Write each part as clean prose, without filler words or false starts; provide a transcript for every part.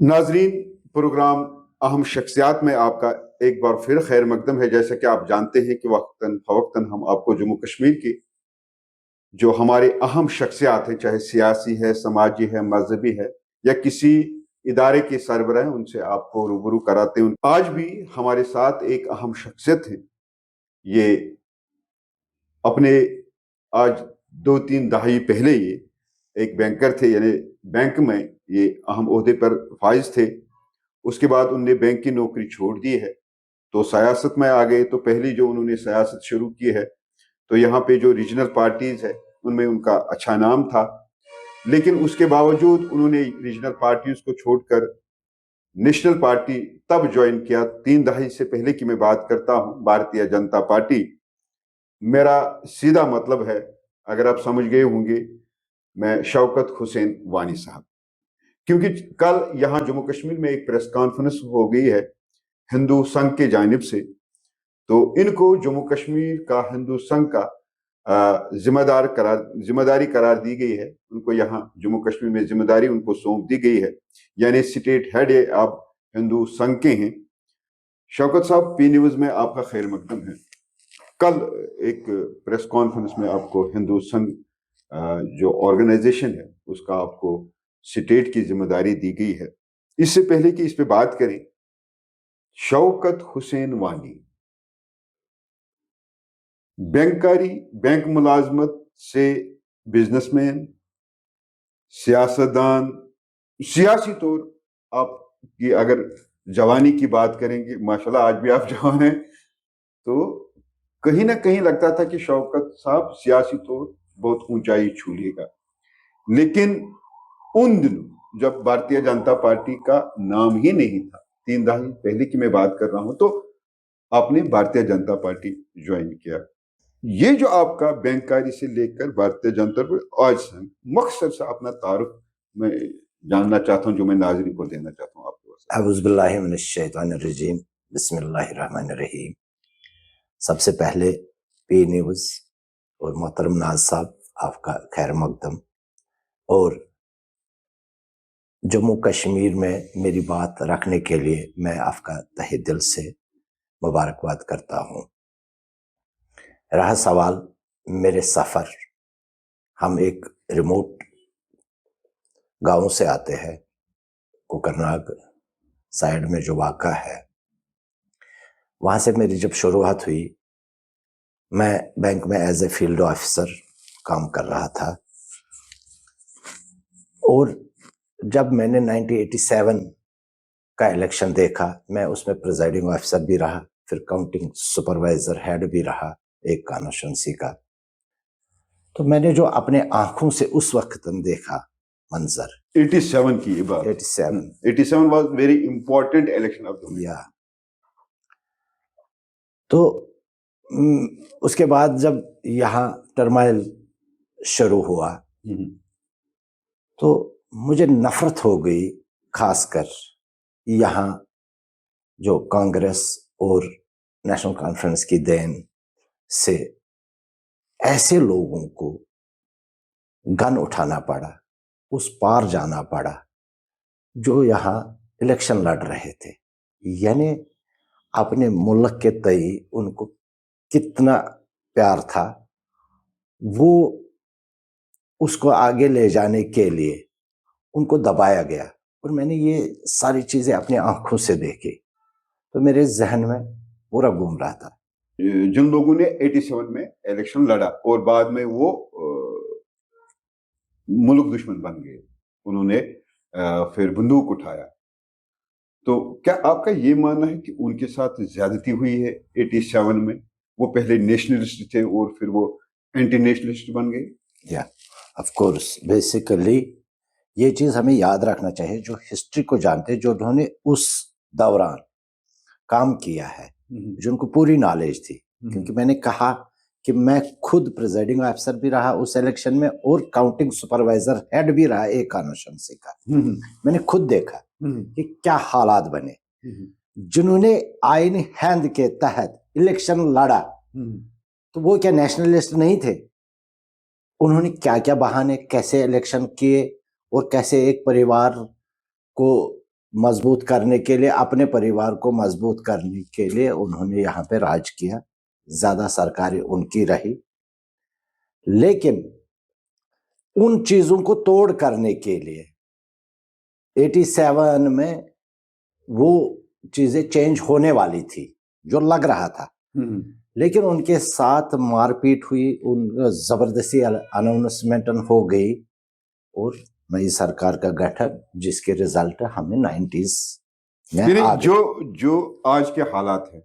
नाजरीन, प्रोग्राम अहम शख्सियात में आपका एक बार फिर खैर मकदम है। जैसा कि आप जानते हैं कि वक्तन फवक्तन हम आपको जम्मू कश्मीर की जो हमारे अहम शख्सियात हैं, चाहे सियासी है, समाजी है, मजहबी है या किसी इदारे के सरबराह हैं, उनसे आपको रूबरू कराते हैं। आज भी हमारे साथ एक अहम शख्सियत है। ये अपने आज 2-3 दहाई पहले ये एक बैंकर थे, यानी बैंक में ये अहम ओहदे पर फाइज थे। उसके बाद उनने बैंक की नौकरी छोड़ दी है तो सियासत में आ गए। तो पहली जो उन्होंने सियासत शुरू की है तो यहाँ पे जो रीजनल पार्टीज है उनमें उनका अच्छा नाम था, लेकिन उसके बावजूद उन्होंने रीजनल पार्टीज को छोड़कर नेशनल पार्टी तब ज्वाइन किया। 3 दहाई से पहले की मैं बात करता हूँ, भारतीय जनता पार्टी। मेरा सीधा मतलब है, अगर आप समझ गए होंगे, मैं शौकत हुसैन वानी साहब। क्योंकि कल यहाँ जम्मू कश्मीर में एक प्रेस कॉन्फ्रेंस हो गई है हिंदू संघ के जानिब से, तो इनको जम्मू कश्मीर का हिंदू संघ का जिम्मेदारी करार दी गई है। उनको यहाँ जम्मू कश्मीर में जिम्मेदारी उनको सौंप दी गई है, यानी स्टेट हेड अब हिंदू संघ के हैं। शौकत साहब, पी न्यूज में आपका खैर मकदम है। कल एक प्रेस कॉन्फ्रेंस में आपको हिंदू संघ जो ऑर्गेनाइजेशन है उसका आपको स्टेट की जिम्मेदारी दी गई है। इससे पहले कि इस पे बात करें, शौकत हुसैन वानी बैंकारी, बैंक मुलाजमत से बिजनेसमैन, सियासतदान, सियासी तौर आपकी अगर जवानी की बात करेंगे, माशाल्लाह आज भी आप जवान हैं, तो कहीं ना कहीं लगता था कि शौकत साहब सियासी तौर बहुत ऊंचाई छू लेगा। लेकिन उन दिनों जब भारतीय जनता पार्टी का नाम ही नहीं था, 3 दहाई पहले की मैं बात कर रहा हूं, तो आपने भारतीय जनता पार्टी ज्वाइन किया। ये जो आपका बैंकारी से लेकर भारतीय जनता पार्टी आज से मकसद से अपना तारुफ मैं जानना चाहता हूं, जो मैं नाज़रीन को देना चाहता हूं आपको। अऊज़ुबिल्लाहि मिनश्शैतानिर्रजीम, बिस्मिल्लाहिर्रहमानिर्रहीम। सबसे पहले पी न्यूज़ और मोहतरम नाज साहब, आपका खैर मकदम। और जम्मू कश्मीर में मेरी बात रखने के लिए मैं आपका तहे दिल से मुबारकबाद करता हूँ। रहा सवाल मेरे सफ़र, हम एक रिमोट गांव से आते हैं, कोकरनाग साइड में जो वाक़ा है, वहाँ से मेरी जब शुरुआत हुई, मैं बैंक में एज ए फील्ड ऑफिसर काम कर रहा था। और जब मैंने 1987 का इलेक्शन देखा, मैं उसमें प्रिजाइडिंग ऑफिसर भी रहा, फिर काउंटिंग सुपरवाइजर हेड भी रहा एक कॉन्स्टिट्यूंसी का। तो मैंने जो अपने आंखों से उस वक्त देखा मंजर, 87 की ये बात, 87 was very important election of the year. तो उसके बाद जब यहाँ टर्माइल शुरू हुआ तो मुझे नफरत हो गई, खासकर यहाँ जो कांग्रेस और नेशनल कॉन्फ्रेंस की देन से ऐसे लोगों को गन उठाना पड़ा, उस पार जाना पड़ा जो यहाँ इलेक्शन लड़ रहे थे। यानी अपने मुल्क के तई उनको कितना प्यार था, वो उसको आगे ले जाने के लिए उनको दबाया गया। और मैंने ये सारी चीजें अपनी आंखों से देखी, तो मेरे जहन में पूरा घूम रहा था। जिन लोगों ने 87 में इलेक्शन लड़ा और बाद में वो मुल्क दुश्मन बन गए, उन्होंने फिर बंदूक उठाया, तो क्या आपका ये मानना है कि उनके साथ ज्यादती हुई है 87 में? वो पहले नेशनलिस्ट थे और फिर वो एंटी नेशनलिस्ट बन गए। या ऑफ कोर्स, बेसिकली ये चीज हमें याद रखना चाहिए, जो हिस्ट्री को जानते, जो उन्होंने उस दौरान काम किया है, जिनको पूरी नॉलेज थी। क्योंकि मैंने कहा कि मैं खुद प्रिजाइडिंग ऑफिसर भी रहा उस इलेक्शन में और काउंटिंग सुपरवाइजर हेड भी रहा एक कॉन्स्टिट्यूंसी का। मैंने खुद देखा कि क्या हालात बने। जिन्होंने आईन हिंद के तहत इलेक्शन लड़ा, तो वो क्या नेशनलिस्ट नहीं थे? उन्होंने क्या क्या बहाने, कैसे इलेक्शन किए और कैसे एक परिवार को मजबूत करने के लिए, अपने परिवार को मजबूत करने के लिए उन्होंने यहाँ पे राज किया, ज्यादा सरकारें उनकी रही, लेकिन उन चीजों को तोड़ करने के लिए 87 में वो चीजें चेंज होने वाली थी जो लग रहा था, लेकिन उनके साथ मारपीट हुई, उन जबरदस्ती अनाउंसमेंट हो गई और नई सरकार का गठन, जिसके रिजल्ट हमें 90s में आ गए। जो आज के हालात हैं,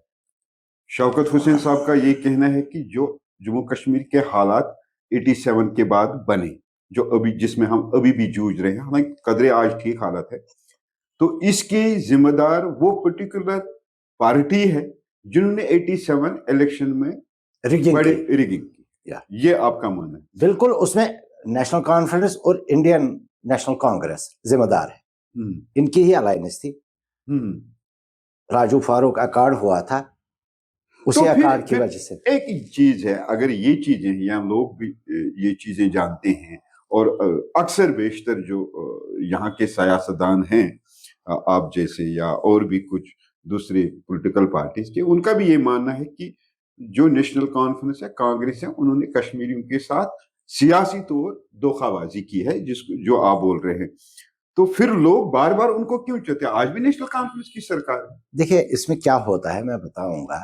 शौकत हुसैन साहब का ये कहना है कि जो जम्मू कश्मीर के हालात 87 के बाद बने, जो अभी जिसमें हम अभी भी जूझ रहे हैं, हालांकि कदरे आज ठीक हालत है, तो इसकी जिम्मेदार वो पर्टिकुलर पार्टी है जिन्होंने 87 इलेक्शन में रिगिंग की। ये आपका मानना है? बिल्कुल, उसमें नेशनल कॉन्फ्रेंस और इंडियन नेशनल कांग्रेस जिम्मेदार है, इनकी ही अलायंस थी। राजू फारूक अकार्ड हुआ था, उसी तो अकार्ड की वजह से। एक चीज है, अगर ये चीजें या लोग भी ये चीजें जानते हैं, और अक्सर बेशतर जो यहाँ के सियासतदान हैं, आप जैसे या और भी कुछ दूसरे पॉलिटिकल पार्टीज के, उनका भी ये मानना है कि जो नेशनल कॉन्फ्रेंस है, कांग्रेस है, उन्होंने कश्मीरियों के साथ सियासी तौर धोखाबाजी की है, जिसको जो आप बोल रहे हैं। तो फिर लोग बार बार उनको क्यों चाहते हैं? आज भी नेशनल कॉन्फ्रेंस की सरकार है। देखिए, इसमें क्या होता है मैं बताऊंगा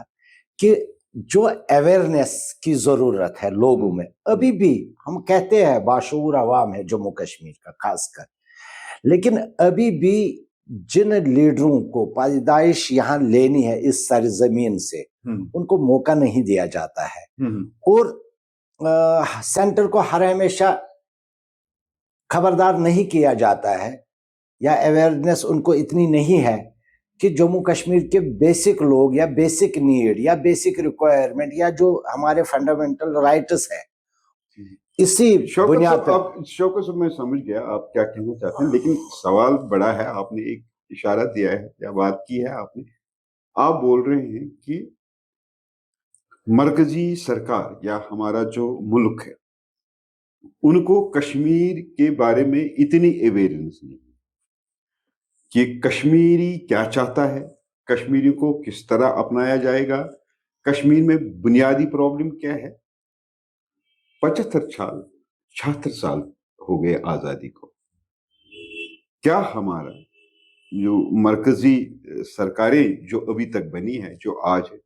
कि जो अवेयरनेस की जरूरत है लोगों में, अभी भी हम कहते हैं बाशऊर अवाम है जम्मू कश्मीर का खासकर, लेकिन अभी भी जिन लीडरों को पैदाइश यहाँ लेनी है इस सरजमीन से, उनको मौका नहीं दिया जाता है, और सेंटर को हर हमेशा खबरदार नहीं किया जाता है, या अवेयरनेस उनको इतनी नहीं है कि जम्मू कश्मीर के बेसिक लोग या बेसिक नीड या बेसिक रिक्वायरमेंट या जो हमारे फंडामेंटल राइट्स है, इसी बुनियाद पर। शौकत साहब, मैं समझ गया आप क्या कहना चाहते हैं, लेकिन सवाल बड़ा है। आपने एक इशारा दिया है या बात की है आपने, आप बोल रहे हैं कि मरकजी सरकार या हमारा जो मुल्क है, उनको कश्मीर के बारे में इतनी अवेयरनेस नहीं कि कश्मीरी क्या चाहता है, कश्मीरी को किस तरह अपनाया जाएगा, कश्मीर में बुनियादी प्रॉब्लम क्या है। 76 साल हो गए आजादी को। क्या हमारा जो मरकजी सरकारें जो अभी तक बनी है, जो आज है,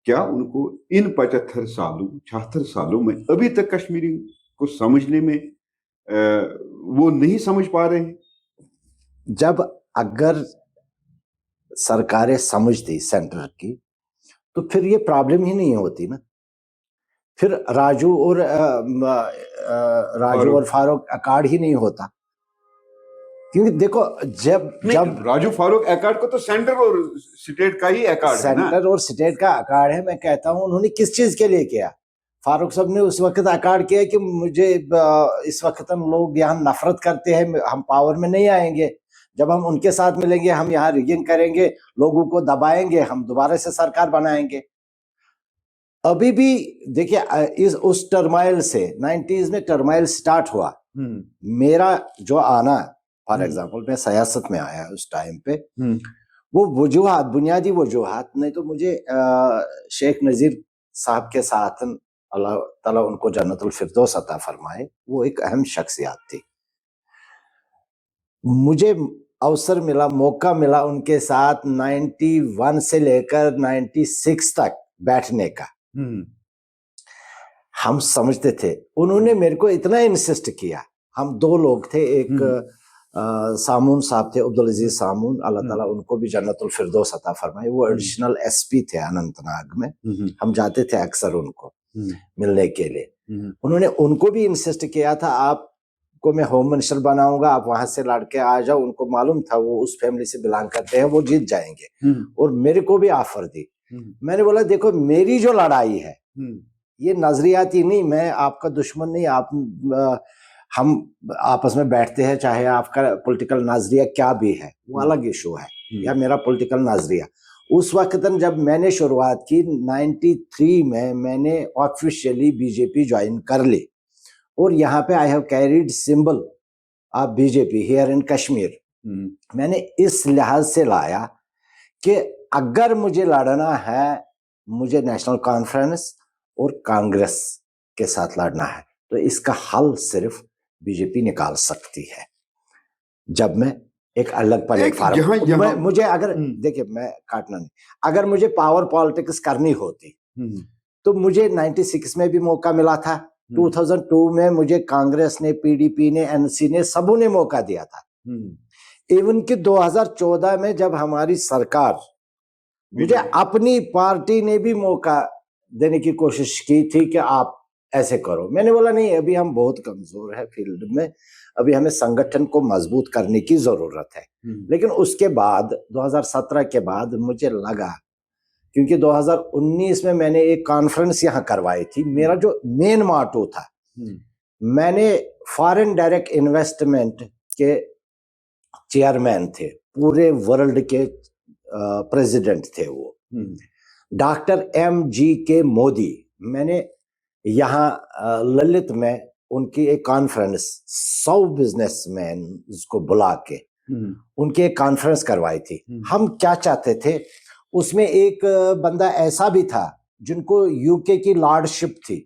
क्या उनको इन 76 सालों में अभी तक कश्मीरी को समझने में वो नहीं समझ पा रहे हैं? जब अगर सरकारें समझती सेंटर की, तो फिर ये प्रॉब्लम ही नहीं होती ना, फिर राजू और फारूक अकार्ड ही नहीं होता। क्योंकि देखो, जब राजू फारूक अकार्ड को तो सेंटर और स्टेट का ही अकार्ड है ना? सेंटर और स्टेट का अकार्ड है। मैं कहता हूं उन्होंने किस चीज के लिए किया। फारूक साहब ने उस वक्त अकार्ड किया कि मुझे इस वक्त हम लोग यहाँ नफरत करते हैं, हम पावर में नहीं आएंगे, जब हम उनके साथ मिलेंगे हम यहाँ रिगिंग करेंगे, लोगों को दबाएंगे, हम दोबारा से सरकार बनाएंगे। अभी भी देखिए, उस टर्माइल से 90s में टर्माइल स्टार्ट हुआ। मेरा जो आना, फॉर एग्जाम्पल मैं सियासत में आया उस टाइम पे, वो वजूहात, बुनियादी वजूहात, नहीं तो मुझे शेख नजीर साहब के साथ, अल्लाह ताला उनको जन्नतुल फिरदौस अता फरमाए, वो एक अहम शख्सियत थी। मुझे अवसर मिला, मौका मिला उनके साथ 91 से लेकर 96 तक बैठने का। हम समझते थे, उन्होंने मेरे को इतना इंसिस्ट किया। हम दो लोग थे, एक सामून साहब थे, अब्दुल अजीज सामून, अल्लाह ताला उनको भी जन्नतुल फिरदौस अता फरमाए, वो एडिशनल एसपी थे अनंतनाग में। हम जाते थे अक्सर उनको मिलने के लिए। उन्होंने उनको भी इंसिस्ट किया था, आपको मैं होम मिनिस्टर बनाऊंगा, आप वहां से लड़के आ जाओ। उनको मालूम था वो उस फैमिली से बिलोंग करते हैं, वो जीत जाएंगे, और मेरे को भी ऑफर दी। मैंने बोला देखो, मेरी जो लड़ाई है ये नजरियाती नहीं, मैं आपका दुश्मन नहीं, हम आपस में बैठते हैं, चाहे आपका पॉलिटिकल नजरिया क्या भी है वो अलग इशू है, या मेरा पॉलिटिकल नजरिया। उस वक्त जब मैंने शुरुआत की 93 में, मैंने ऑफिशियली बीजेपी ज्वाइन कर ली, और यहाँ पे I have carried symbol of BJP here in Kashmir. میں نے اس لحاظ سے لایا کہ اگر مجھے لڑنا ہے مجھے نیشنل کانفرنس اور کانگریس کے ساتھ لڑنا ہے تو اس کا حل صرف بی جے پی نکال سکتی ہے. جب میں ایک الگ پلیٹ فارم مجھے اگر دیکھیں میں کاٹنا نہیں, اگر مجھے پاور پالیٹکس کرنی ہوتی تو مجھے 96 میں بھی موقع ملا تھا, 2002 میں مجھے کانگریس نے, پی ڈی پی نے, این سی نے, سبوں نے موقع دیا تھا. ایون کہ 2014 میں جب ہماری سرکار, مجھے اپنی پارٹی نے بھی موقع دینے کی کوشش کی تھی کہ آپ ایسے کرو. میں نے بولا نہیں, ابھی ہم بہت کمزور ہیں فیلڈ میں, ابھی ہمیں سنگٹھن کو مضبوط کرنے کی ضرورت ہے. لیکن اس کے بعد 2017 کے بعد مجھے لگا, کیونکہ 2019 میں نے ایک کانفرنس یہاں کروائی تھی, میرا جو مین ماٹو تھا, میں نے فارن ڈائریکٹ انویسٹمنٹ کے چیئرمین تھے, پورے ورلڈ کے پریزیڈنٹ تھے وہ, ڈاکٹر ایم جی کے مودی. میں نے یہاں للت میں ان کی ایک کانفرنس 100 بزنس مین کو بلا کے ان کی ایک کانفرنس کروائی تھی. ہم کیا چاہتے تھے, اس میں ایک بندہ ایسا بھی تھا جن کو یو کے کی لارڈشپ تھی,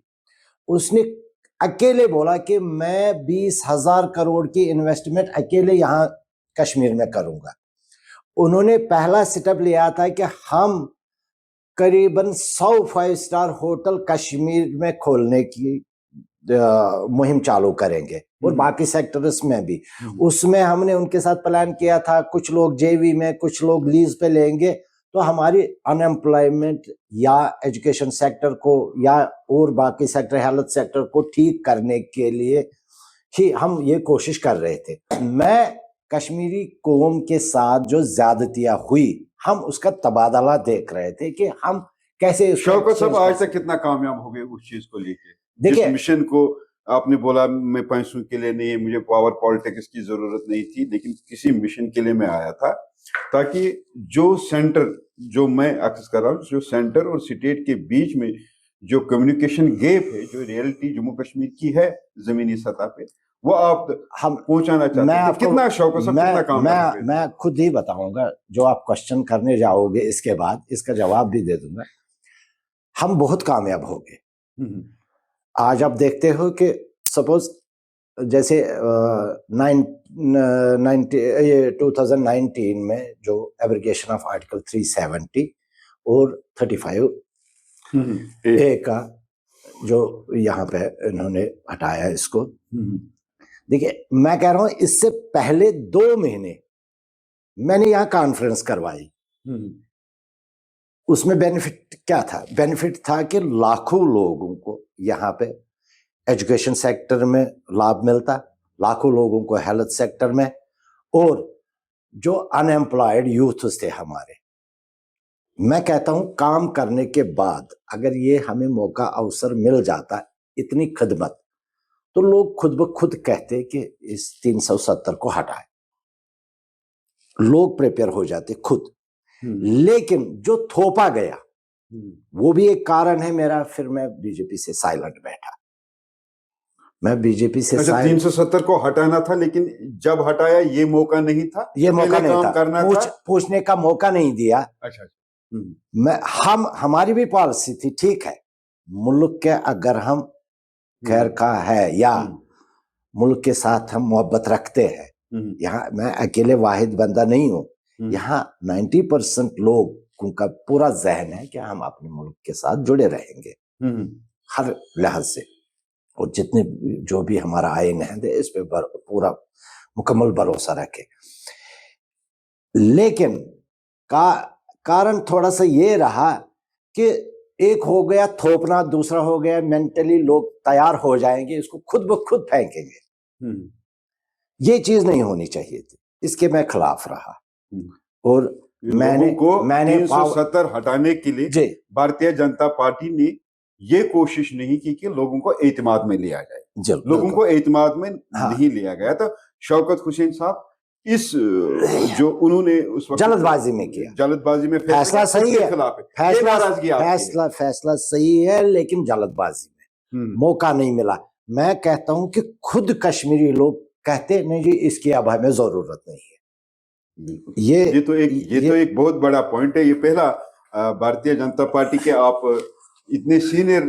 اس نے اکیلے بولا کہ میں 20,000 کروڑ کی انویسٹمنٹ اکیلے یہاں کشمیر میں کروں گا. انہوں نے پہلا سٹیپ لیا تھا کہ ہم قریباً 100 5 اسٹار ہوٹل کشمیر میں کھولنے کی مہم چالو کریں گے, اور باقی سیکٹرز میں بھی. اس میں ہم نے ان کے ساتھ پلان کیا تھا, کچھ لوگ جے وی میں, کچھ لوگ لیز پہ لیں گے, تو ہماری ان ایمپلائمنٹ یا ایجوکیشن سیکٹر کو یا اور باقی سیکٹر, ہیلتھ سیکٹر کو ٹھیک کرنے کے لیے ہی ہم یہ کوشش کر رہے تھے. میں کشمیری قوم کے ساتھ جو زیادتیاں ہوئی, ہم اس کا تبادلہ دیکھ رہے تھے کہ ہم کیسے. شوکت صاحب آج تک کتنا کامیاب ہو گئے اس چیز کو لے کے, جس مشن کو آپ نے بولا میں پیسوں کے لیے نہیں, مجھے پاور پالیٹکس کی ضرورت نہیں تھی, لیکن کسی مشن کے لیے میں آیا تھا تاکہ جو سینٹر, جو میں عکس کر رہا ہوں, جو سینٹر اور اسٹیٹ کے بیچ میں جو کمیونیکیشن گیپ ہے, جو ریئلٹی جموں کشمیر کی ہے زمینی سطح پہ, وہ آپ ہم پہنچانا چاہتے ہیں. کتنا شوق ہے, میں خود ہی بتاؤں گا, جو آپ کوشچن کرنے جاؤ گے اس کے بعد اس کا جواب بھی دے دوں گا. ہم بہت کامیاب ہو گئے. آج آپ دیکھتے ہو کہ سپوز جیسے 2019 میں جو ایبریگیشن آف آرٹیکل 370 اور 35 اے کا جو یہاں پہ انہوں نے ہٹایا اس کو, دیکھیے میں کہہ رہا ہوں اس سے پہلے 2 مہینے میں نے یہاں کانفرنس کروائی. اس میں بینیفٹ کیا تھا؟ بینیفٹ تھا کہ لاکھوں لوگوں کو یہاں پہ ایجوکیشن سیکٹر میں لابھ ملتا, لاکھوں لوگوں کو ہیلتھ سیکٹر میں, اور جو ان ایمپلائڈ یوتھز تھے ہمارے. میں کہتا ہوں کام کرنے کے بعد اگر یہ ہمیں موقع اوسر مل جاتا اتنی خدمت, تو لوگ خود بخود کہتے کہ اس 370 کو ہٹائے, لوگ پریپیئر ہو جاتے خود. لیکن جو تھوپا گیا وہ بھی ایک کارن ہے میرا, پھر میں بی جے پی سے سائلنٹ بیٹھا. میں بی جے پی سے 370 کو ہٹانا تھا, لیکن جب ہٹایا یہ موقع نہیں تھا, یہ موقع نہیں تھا, پوچھنے کا موقع نہیں دیا. ہماری بھی پالیسی تھی, ٹھیک ہے ملک کے اگر ہم خیر کا ہے یا ملک کے ساتھ ہم محبت رکھتے ہیں, یہاں میں اکیلے واحد بندہ نہیں ہوں, یہاں 90% لوگوں کا پورا ذہن ہے کہ ہم اپنے ملک کے ساتھ جڑے رہیں گے ہر لحاظ سے, اور جتنے جو بھی ہمارا آئین ہے اس پہ پورا مکمل بھروسہ رکھے. لیکن کارن تھوڑا سا یہ رہا کہ ایک ہو گیا تھوپنا, دوسرا ہو گیا مینٹلی لوگ تیار ہو جائیں گے, اس کو خود بخود پھینکیں گے. یہ چیز نہیں ہونی چاہیے تھی, اس کے میں خلاف رہا. اور میں نے 370 ہٹانے کے لیے بھارتیہ جنتا پارٹی نے یہ کوشش نہیں کی کہ لوگوں کو اعتماد میں لیا جائے, لوگوں کو اعتماد میں نہیں لیا گیا. تو شوکت حسین صاحب اس جو انہوں نے اس وقت جلد بازی میں کیا, جلد بازی میں فیصلہ صحیح ہے, فیصلہ صحیح ہے, لیکن جلد بازی میں موقع نہیں ملا. میں کہتا ہوں کہ خود کشمیری لوگ کہتے نہیں جی اس کی اب ہمیں ضرورت نہیں ہے, بالکل یہ تو ایک بہت بڑا پوائنٹ ہے. یہ پہلا بھارتیہ جنتا پارٹی کے آپ اتنے سینئر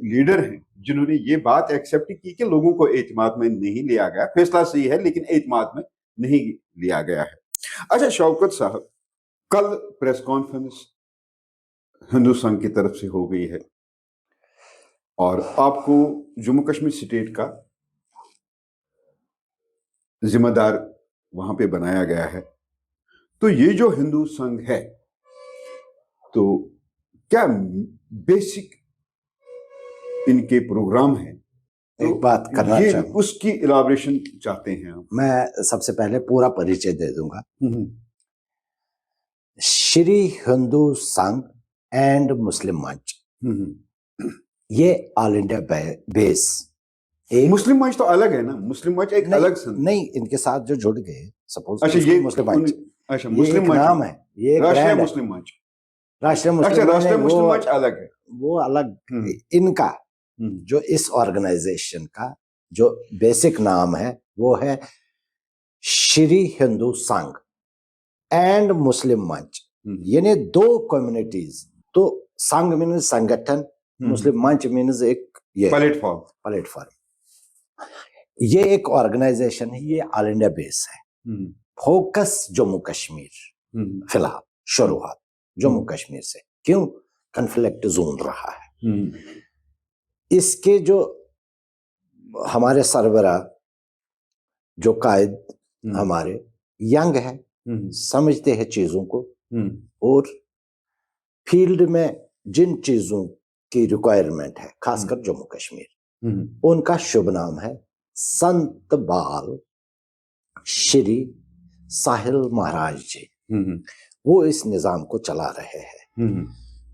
لیڈر ہیں جنہوں نے یہ بات ایکسیپٹ کی کہ لوگوں کو اعتماد میں نہیں لیا گیا. فیصلہ صحیح ہے لیکن اعتماد میں نہیں لیا گیا ہے. اچھا شوکت صاحب, کل پریس کانفرنس ہندو سنگھ کی طرف سے ہو گئی ہے اور آپ کو جموں کشمیر اسٹیٹ کا ذمہ دار وہاں پہ بنایا گیا ہے. تو یہ جو ہندو سنگھ ہے تو کیا بیسک ان کے پروگرام ہیں؟ ایک بات کرنا یہ چاہوں, اس کی الابریشن چاہتے ہیں ہم. میں سب سے پہلے پورا پریچے دے دوں گا. شری ہندو سنگھ اینڈ مسلم منچ, یہ آل انڈیا بیس. مسلم منچ تو الگ ہے نا, مسلم منچ ایک الگ نہیں, ان کے ساتھ جو جڑ گئے سپوز اچھا یہ مسلم منچ, اچھا یہ مسلم ایک منچ نام ہے, یہ ایک راشٹریہ برانڈ ہے. مسلم منچ, راشٹریہ اچھا راشٹریہ مسلم مسلم منچ الگ ہے. وہ الگ. ان کا جو اس آرگنائزیشن کا جو بیسک نام ہے وہ ہے شری ہندو سنگھ اینڈ مسلم منچ. یعنی دو کمیونٹیز, تو سنگھ مینز سنگٹھن, مسلم منچ مینز ایک یہ پلیٹ فارم. Plate form. یہ ایک آرگنائزیشن ہے, یہ آل انڈیا بیس ہے. فوکس جموں کشمیر, فی الحال شروعات جموں کشمیر سے. کیوں؟ کنفلکٹ زون رہا ہے. اس کے جو ہمارے سربراہ جو قائد ہمارے ینگ ہے, سمجھتے ہیں چیزوں کو, اور فیلڈ میں جن چیزوں کی ریکوائرمنٹ ہے خاص کر جموں کشمیر, ان کا شبھ نام ہے سنت بال شری ساحل مہاراج جی. وہ اس نظام کو چلا رہے ہیں.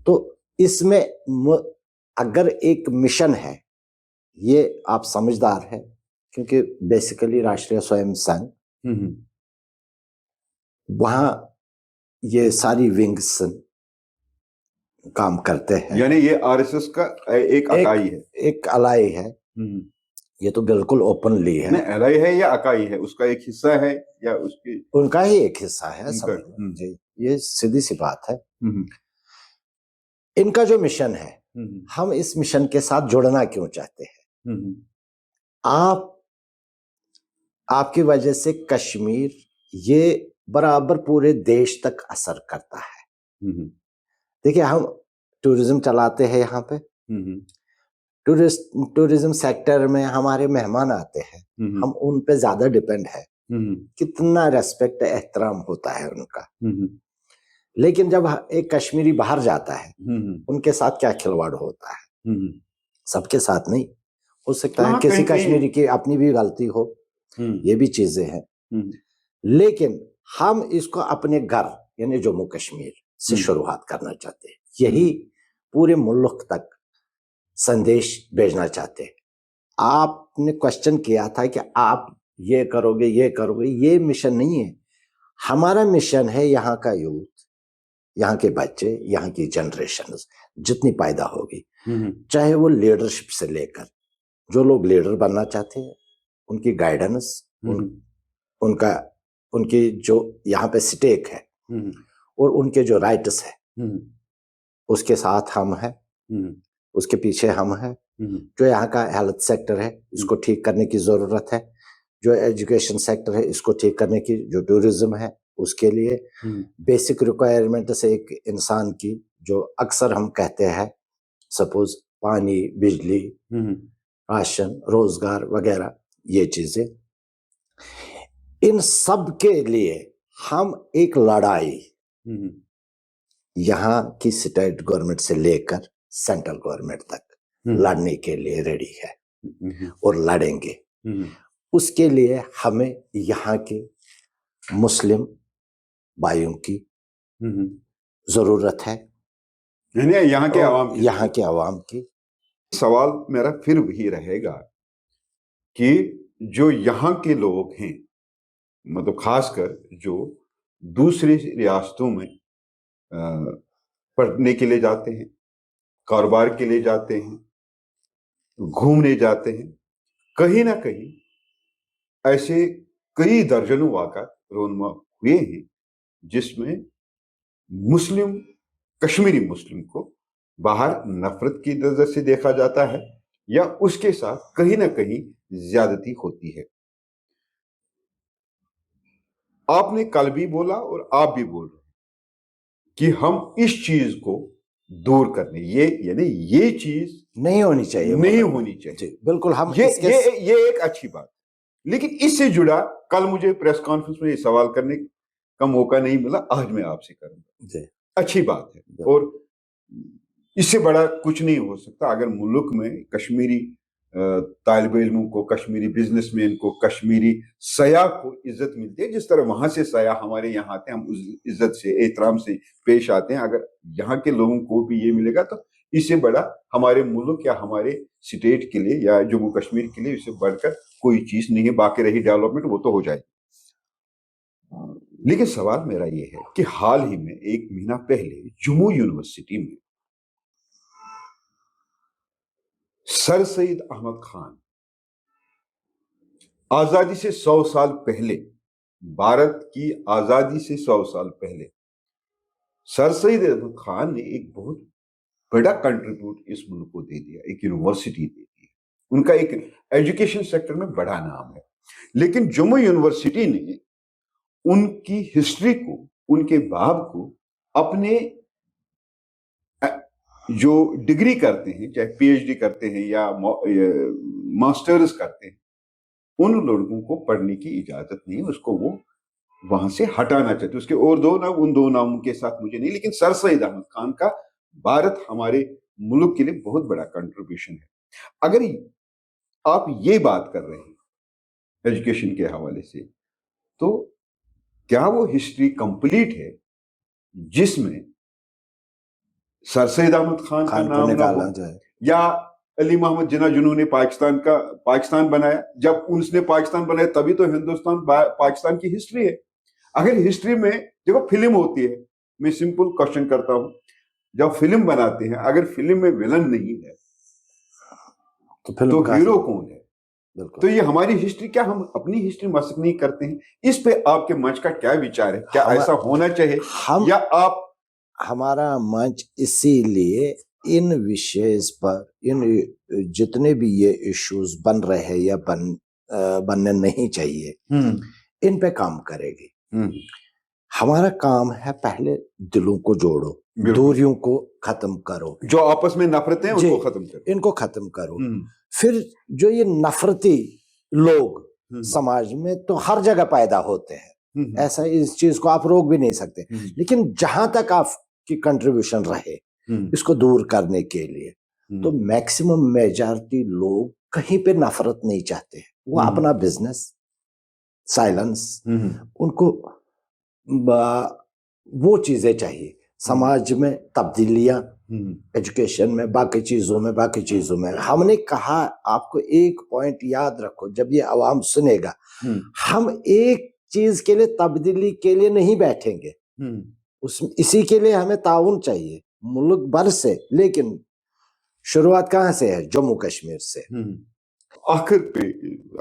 تو اس میں اگر ایک مشن ہے, یہ آپ سمجھدار ہے کیونکہ بیسیکلی راشٹریہ سوئم سنگھ وہاں یہ ساری ونگس کام کرتے ہیں. یعنی یہ آر ایس ایس کا ایک اکائی ہے, ایک الائی ہے. یہ تو بالکل اوپنلی ہے. الائی ہے یا اکائی ہے, اس کا ایک حصہ ہے یا اس کی ان کا ہی ایک حصہ ہے. جی یہ سیدھی سی بات ہے. ان کا جو مشن ہے, ہم اس مشن کے ساتھ جڑنا کیوں چاہتے ہیں؟ آپ کی وجہ سے کشمیر یہ برابر پورے دیش تک اثر کرتا ہے. دیکھیں ہم ٹورزم چلاتے ہیں یہاں پہ, ٹورزم سیکٹر میں ہمارے مہمان آتے ہیں, ہم ان پہ زیادہ ڈیپینڈ ہے. کتنا ریسپیکٹ احترام ہوتا ہے ان کا. لیکن جب ایک کشمیری باہر جاتا ہے, ان کے ساتھ کیا کھلواڑ ہوتا ہے. سب کے ساتھ نہیں ہو سکتا ہے, کسی کشمیری کی اپنی بھی غلطی ہو, یہ بھی چیزیں ہیں. لیکن ہم اس کو اپنے گھر یعنی جموں کشمیر سے شروعات کرنا چاہتے ہیں. یہی پورے ملک تک سندیش بھیجنا چاہتے ہیں. آپ نے کوشچن کیا تھا کہ آپ یہ کرو گے یہ کرو گے, یہ مشن نہیں ہے. ہمارا مشن ہے یہاں کا یوتھ, یہاں کے بچے, یہاں کی جنریشنز جتنی پیدا ہوگی, چاہے وہ لیڈرشپ سے لے کر جو لوگ لیڈر بننا چاہتے ہیں, ان کی گائیڈنس, ان کی جو یہاں پہ سٹیک ہے اور ان کے جو رائٹس ہے, اس کے ساتھ ہم ہیں, اس کے پیچھے ہم ہیں. جو یہاں کا ہیلتھ سیکٹر ہے اس کو ٹھیک کرنے کی ضرورت ہے, جو ایجوکیشن سیکٹر ہے اس کو ٹھیک کرنے کی, جو ٹورزم ہے اس کے لیے بیسک ریکوائرمنٹس ایک انسان کی, جو اکثر ہم کہتے ہیں سپوز پانی, بجلی, راشن, روزگار وغیرہ, یہ چیزیں, ان سب کے لیے ہم ایک لڑائی یہاں کی اسٹیٹ گورنمنٹ سے لے کر سینٹرل گورنمنٹ تک لڑنے کے لیے ریڈی ہے اور لڑیں گے. اس کے لیے ہمیں یہاں کے مسلم بھائیوں کی ضرورت ہے, یہاں کے عوام کی. سوال میرا پھر وہی رہے گا کہ جو یہاں کے لوگ ہیں, مطلب خاص کر جو دوسری ریاستوں میں پڑھنے کے لیے جاتے ہیں, کاروبار کے لیے جاتے ہیں, گھومنے جاتے ہیں, کہیں نہ کہیں ایسے کئی درجنوں واقعات رونما हुए हैं जिसमें मुस्लिम, कश्मीरी मुस्लिम को बाहर नफरत की नजर से देखा जाता है या उसके साथ कहीं ना कहीं ज्यादती होती है। आपने कल भी बोला और आप भी बोल रहे कि हम इस चीज को दूर करने, ये यानी ये चीज नहीं होनी चाहिए, नहीं होनी चाहिए। जी बिल्कुल, हम ये एक अच्छी बात, लेकिन इससे जुड़ा कल मुझे प्रेस कॉन्फ्रेंस में ये सवाल करने का मौका नहीं मिला, आज मैं आपसे करूंगा। जी अच्छी बात है, और इससे बड़ा कुछ नहीं हो सकता अगर मुल्क में कश्मीरी तालिब इल्मों को, कश्मीरी बिजनेसमैन को, कश्मीरी सयाह को इज्जत मिलती है। जिस तरह वहां से सयाह हमारे यहाँ आते हैं, हम उस इज्जत से, एहतराम से पेश आते हैं, अगर यहाँ के लोगों को भी ये मिलेगा तो इससे बड़ा हमारे मुल्क या हमारे स्टेट के लिए या जम्मू कश्मीर के लिए इससे बढ़कर कोई चीज नहीं है। बाकी रही डेवलपमेंट, वो तो हो जाएगी। लेकिन सवाल मेरा ये है कि हाल ही में 1 महीना पहले जम्मू यूनिवर्सिटी में सर सैयद अहमद खान, आजादी से 100 साल पहले, भारत की आजादी से 100 साल पहले सर सैयद अहमद खान ने एक बहुत बड़ा कंट्रीब्यूट इस मुल्क को दे दिया, एक यूनिवर्सिटी दे दी। उनका एक एजुकेशन सेक्टर में बड़ा नाम है। लेकिन जम्मू यूनिवर्सिटी ने उनकी हिस्ट्री को, उनके बाप को, अपने जो डिग्री करते हैं, चाहे पीएचडी करते हैं या मास्टर्स करते हैं, उन लोगों को पढ़ने की इजाजत नहीं, उसको वो वहां से हटाना चाहते। उसके और दो नाम, उन दो नामों के साथ मुझे नहीं, लेकिन सर सैयद अहमद खान का भारत, हमारे मुल्क के लिए बहुत बड़ा कंट्रीब्यूशन है। अगर आप ये बात कर रहे हैं एजुकेशन के हवाले से, तो क्या वो हिस्ट्री कंप्लीट है जिसमें सर सैयद अहमद खान का नाम ना हो, या अली मोहम्मद जिन्ना जिन्होंने पाकिस्तान बनाया? जब उसने पाकिस्तान बनाया तभी तो हिंदुस्तान पाकिस्तान की हिस्ट्री है। अगर हिस्ट्री में देखो, फिल्म होती है, मैं सिंपल क्वेश्चन करता हूं, जब फिल्म बनाते हैं, अगर फिल्म में विलन नहीं है तो हीरो कौन है? तो ये हमारी हिस्ट्री, क्या हम अपनी हिस्ट्री मशक नहीं करते हैं? इस पे आपके मंच का क्या विचार है? क्या ऐसा होना चाहिए, या आप? हमारा मंच इसीलिए इन विषय पर, इन जितने भी ये इश्यूज बन रहे हैं या बनने नहीं चाहिए, इन पे काम करेगी। हमारा काम है पहले दिलों को जोड़ो, दूरियों को खत्म करो, जो आपस में नफरतें हैं उनको खत्म करो, इनको खत्म करो। फिर जो ये नफरती लोग समाज में तो हर जगह पैदा होते हैं, ऐसा इस चीज को आप रोक भी नहीं सकते, लेकिन जहां तक आपकी कंट्रीब्यूशन रहे इसको दूर करने के लिए, तो मैक्सिमम मेजॉरिटी लोग कहीं पे नफरत नहीं चाहते, वो अपना बिजनेस, साइलेंस, उनको वो चीजें चाहिए। समाज में तब्दीलियां, एजुकेशन में, बाकी चीजों में हमने कहा, आपको एक पॉइंट याद रखो, जब ये आवाम सुनेगा, हम एक चीज के लिए, तब्दीली के लिए नहीं बैठेंगे, इसी के लिए हमें ताउन चाहिए मुल्क भर से। लेकिन शुरुआत कहाँ से है? जम्मू कश्मीर से। आखिर पे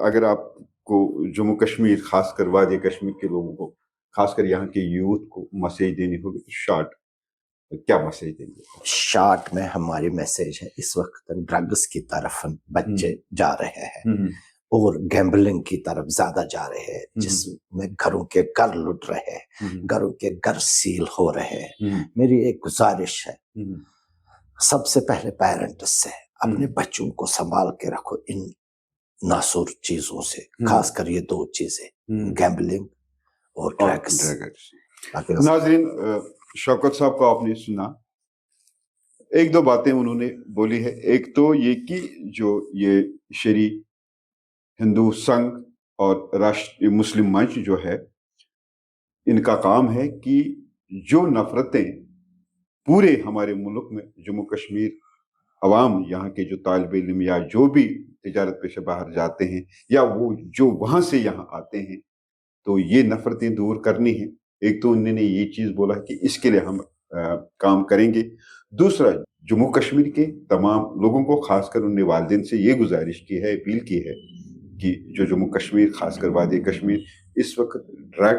अगर आपको जम्मू कश्मीर, खासकर वादी कश्मीर के लोगों को, खासकर यहाँ के यूथ को मैसेज देनी होगी, तो शॉर्ट क्या मैसेज देंगे? शॉर्ट में हमारी मैसेज है, इस वक्त ड्रग्स की तरफ बच्चे जा रहे हैं और गैम्बलिंग की तरफ ज्यादा जा रहे हैं, जिसमें घरों के घर लुट रहे हैं, घरों के घर सील हो रहे हैं। मेरी एक गुजारिश है, सबसे पहले पेरेंट्स से, अपने बच्चों को संभाल के रखो इन नासुर चीजों से, खासकर ये दो चीजें, गैम्बलिंग और ड्रग्स। नाज़रीन, शौकत साहब को आपने सुना, एक दो बातें उन्होंने बोली है। एक तो ये कि जो ये शरी हिंदू संघ और राष्ट्रीय मुस्लिम मंच जो है, इनका काम है कि जो नफरतें पूरे हमारे मुल्क में, जम्मू कश्मीर अवाम, यहाँ के जो तालिब इल्म या जो भी तिजारत पेशे बाहर जाते हैं, या वो जो वहां से यहाँ आते हैं, तो ये नफरतें दूर करनी है। एक तो उन्होंने ये चीज बोला कि इसके लिए हम काम करेंगे। दूसरा, जम्मू कश्मीर के तमाम लोगों को, खासकर उन्होंने वालिदैन से ये गुजारिश की है, अपील की है कि जो जम्मू कश्मीर, खासकर वादी कश्मीर, इस वक्त ड्रग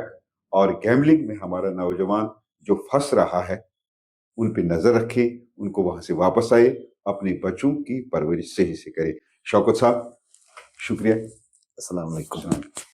اور گیملنگ میں ہمارا نوجوان جو پھنس رہا ہے ان پہ نظر رکھیں، ان کو وہاں سے واپس آئے، اپنے بچوں کی پرورش صحیح سے کرے۔ شوکت صاحب شکریہ، السلام علیکم۔ السلام علیکم۔